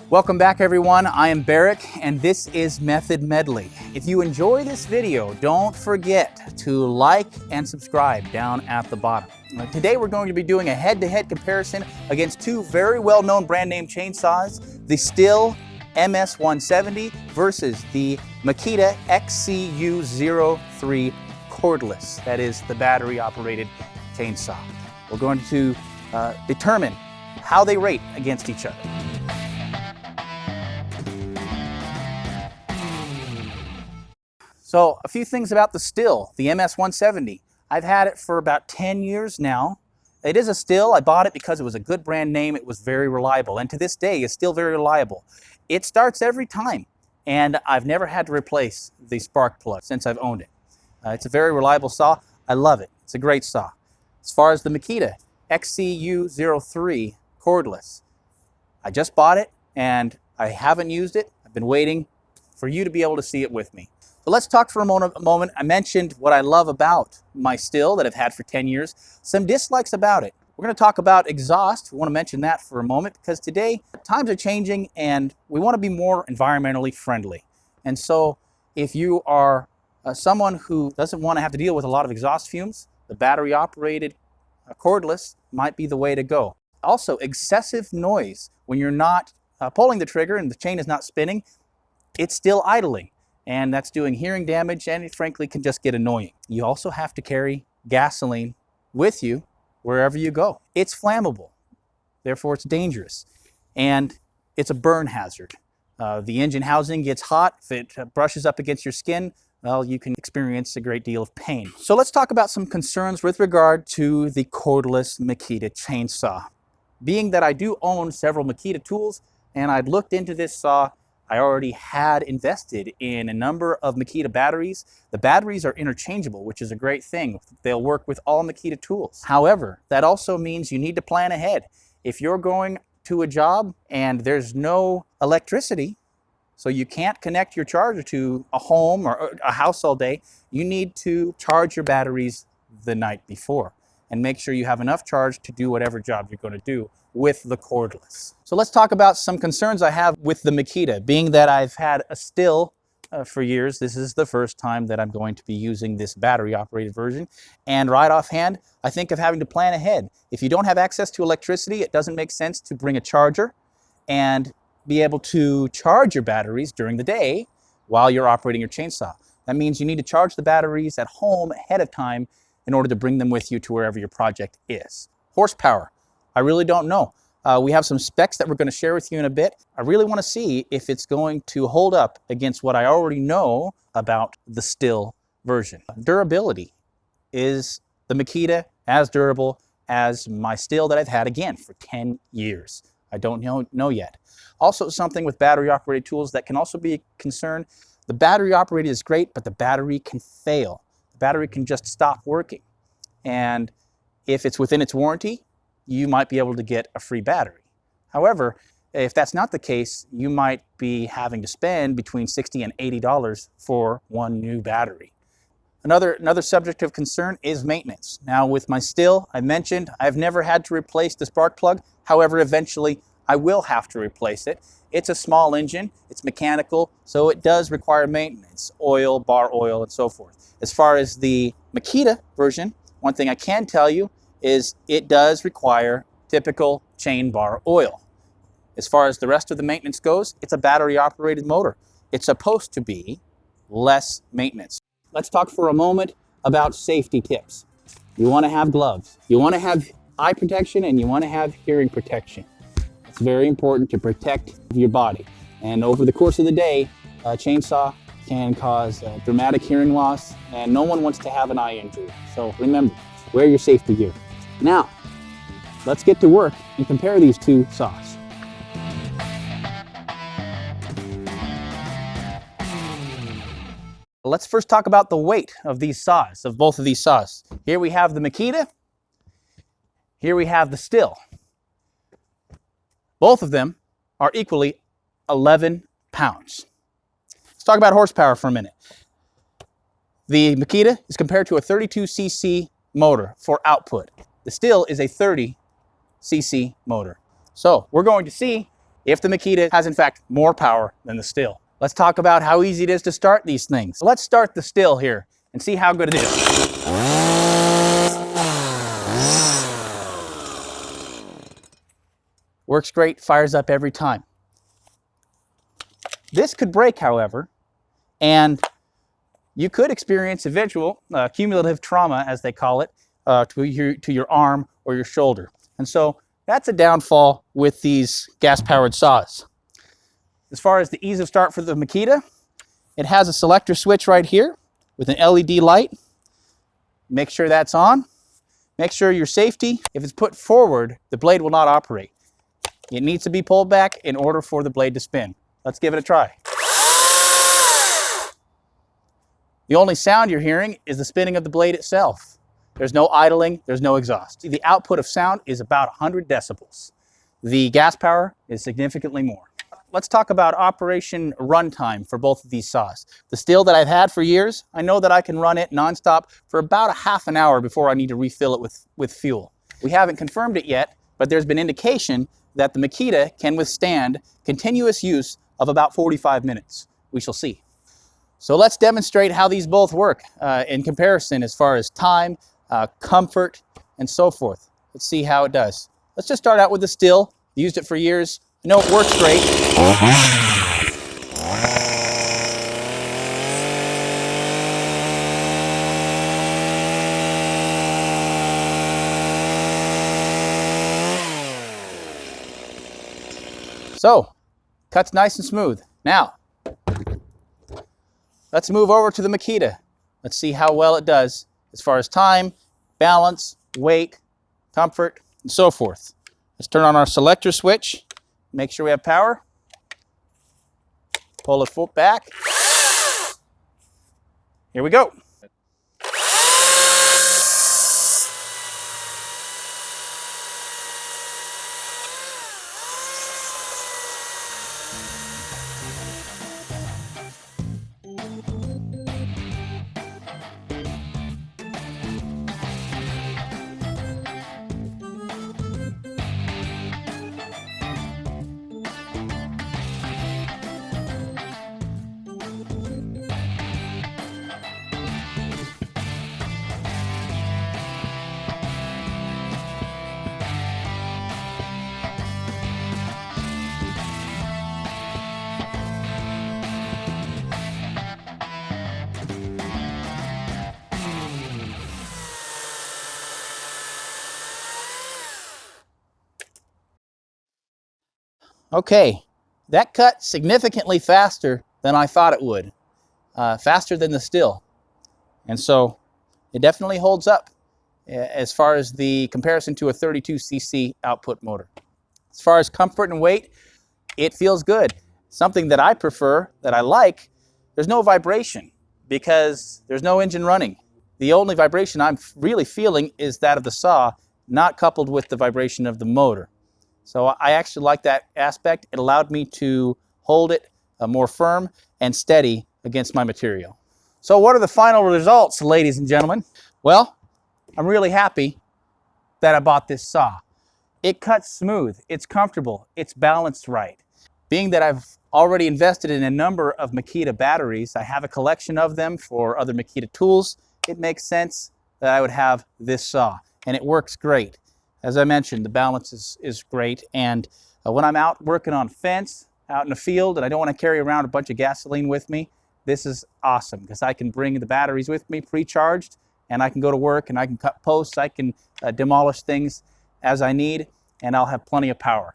Welcome back everyone, I am Barrick and this is Method Medley. If you enjoy this video, don't forget to like and subscribe down at the bottom. Today we're going to be doing a head-to-head comparison against two very well-known brand name chainsaws, the Stihl MS170 versus the Makita XCU03 Cordless. That is the battery operated chainsaw. We're going to determine how they rate against each other. So a few things about the Stihl, the MS170. I've had it for about 10 years now. It is a Stihl. I bought it because it was a good brand name. It was very reliable, and to this day is still very reliable. It starts every time, and I've never had to replace the spark plug since I've owned it. It's a very reliable saw. I love it. It's a great saw. As far as the Makita XCU03 Cordless, I just bought it, and I haven't used it. I've been waiting for you to be able to see it with me. But let's talk for a moment. I mentioned what I love about my Stihl that I've had for 10 years, some dislikes about it. We're going to talk about exhaust. We want to mention that for a moment because today times are changing and we want to be more environmentally friendly. And so if you are someone who doesn't want to have to deal with a lot of exhaust fumes, the battery operated cordless might be the way to go. Also, excessive noise. When you're not pulling the trigger and the chain is not spinning, it's still idling. And that's doing hearing damage, and it frankly can just get annoying. You also have to carry gasoline with you wherever you go. It's flammable, therefore it's dangerous, and it's a burn hazard. The engine housing gets hot. If it brushes up against your skin, well, you can experience a great deal of pain. So let's talk about some concerns with regard to the cordless Makita chainsaw. Being that I do own several Makita tools, and I'd looked into this saw, I already had invested in a number of Makita batteries. The batteries are interchangeable, which is a great thing. They'll work with all Makita tools. However, that also means you need to plan ahead. If you're going to a job and there's no electricity, so you can't connect your charger to a home or a house all day, you need to charge your batteries the night before and make sure you have enough charge to do whatever job you're going to do with the cordless. So let's talk about some concerns I have with the Makita. Being that I've had a Stihl for years, this is the first time that I'm going to be using this battery operated version. And right offhand, I think of having to plan ahead. If you don't have access to electricity, it doesn't make sense to bring a charger and be able to charge your batteries during the day while you're operating your chainsaw. That means you need to charge the batteries at home ahead of time in order to bring them with you to wherever your project is. Horsepower. I really don't know. We have some specs that we're going to share with you in a bit. I really want to see if it's going to hold up against what I already know about the Stihl version. Durability. Is the Makita as durable as my Stihl that I've had, again, for 10 years? I don't know yet. Also, something with battery operated tools that can also be a concern. The battery operated is great, but the battery can fail. The battery can just stop working. And if it's within its warranty, you might be able to get a free battery. However, if that's not the case, you might be having to spend between $60 and $80 for one new battery. Another subject of concern is maintenance. Now with my Stihl, I mentioned I've never had to replace the spark plug. However, eventually I will have to replace it. It's a small engine, it's mechanical, so it does require maintenance, oil, bar oil, and so forth. As far as the Makita version, one thing I can tell you is it does require typical chain bar oil. As far as the rest of the maintenance goes, it's a battery operated motor. It's supposed to be less maintenance. Let's talk for a moment about safety tips. You want to have gloves. You want to have eye protection and you want to have hearing protection. It's very important to protect your body. And over the course of the day, a chainsaw can cause dramatic hearing loss, and no one wants to have an eye injury. So remember, wear your safety gear. Now, let's get to work and compare these two saws. Let's first talk about the weight of these saws, of both of these saws. Here we have the Makita, here we have the Stihl. Both of them are equally 11 pounds. Let's talk about horsepower for a minute. The Makita is compared to a 32cc motor for output. The Stihl is a 30cc motor. So we're going to see if the Makita has in fact more power than the Stihl. Let's talk about how easy it is to start these things. So let's start the Stihl here and see how good it is. Works great, fires up every time. This could break, however, and you could experience eventual cumulative trauma, as they call it, to your arm or your shoulder. And so that's a downfall with these gas-powered saws. As far as the ease of start for the Makita, it has a selector switch right here with an LED light. Make sure that's on. Make sure your safety, if it's put forward, the blade will not operate. It needs to be pulled back in order for the blade to spin. Let's give it a try. The only sound you're hearing is the spinning of the blade itself. There's no idling, there's no exhaust. The output of sound is about 100 decibels. The gas power is significantly more. Let's talk about operation runtime for both of these saws. The Stihl that I've had for years, I know that I can run it nonstop for about a half an hour before I need to refill it with fuel. We haven't confirmed it yet, but there's been indication that the Makita can withstand continuous use of about 45 minutes. We shall see. So let's demonstrate how these both work in comparison as far as time, comfort, and so forth. Let's see how it does. Let's just start out with the Stihl. Used it for years. I know it works great. So, cuts nice and smooth. Now, let's move over to the Makita. Let's see how well it does as far as time, balance, weight, comfort, and so forth. Let's turn on our selector switch. Make sure we have power. Pull it back. Here we go. Okay, that cut significantly faster than I thought it would, faster than the Stihl. And so it definitely holds up as far as the comparison to a 32cc output motor. As far as comfort and weight, it feels good. Something that I prefer, that I like, there's no vibration because there's no engine running. The only vibration I'm really feeling is that of the saw, not coupled with the vibration of the motor. So I actually like that aspect. It allowed me to hold it more firm and steady against my material. So what are the final results, ladies and gentlemen? Well, I'm really happy that I bought this saw. It cuts smooth, it's comfortable, it's balanced right. Being that I've already invested in a number of Makita batteries, I have a collection of them for other Makita tools, it makes sense that I would have this saw. And it works great. As I mentioned, the balance is great, and when I'm out working on fence, out in the field, and I don't want to carry around a bunch of gasoline with me, this is awesome because I can bring the batteries with me pre-charged, and I can go to work, and I can cut posts, I can demolish things as I need, and I'll have plenty of power.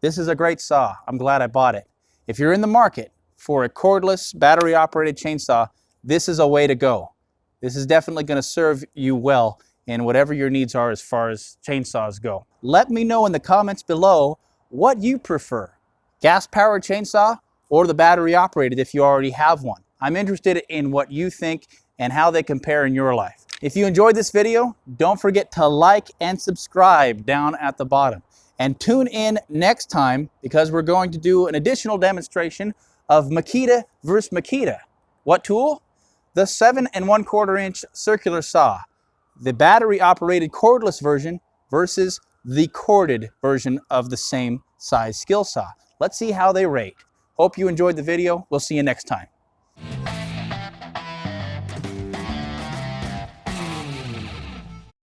This is a great saw. I'm glad I bought it. If you're in the market for a cordless, battery-operated chainsaw, this is a way to go. This is definitely going to serve you well and whatever your needs are as far as chainsaws go. Let me know in the comments below what you prefer, gas-powered chainsaw or the battery-operated if you already have one. I'm interested in what you think and how they compare in your life. If you enjoyed this video, don't forget to like and subscribe down at the bottom. And tune in next time because we're going to do an additional demonstration of Makita versus Makita. What tool? The 7 1/4 inch circular saw. The battery-operated cordless version versus the corded version of the same size skill saw. Let's see how they rate. Hope you enjoyed the video. We'll see you next time.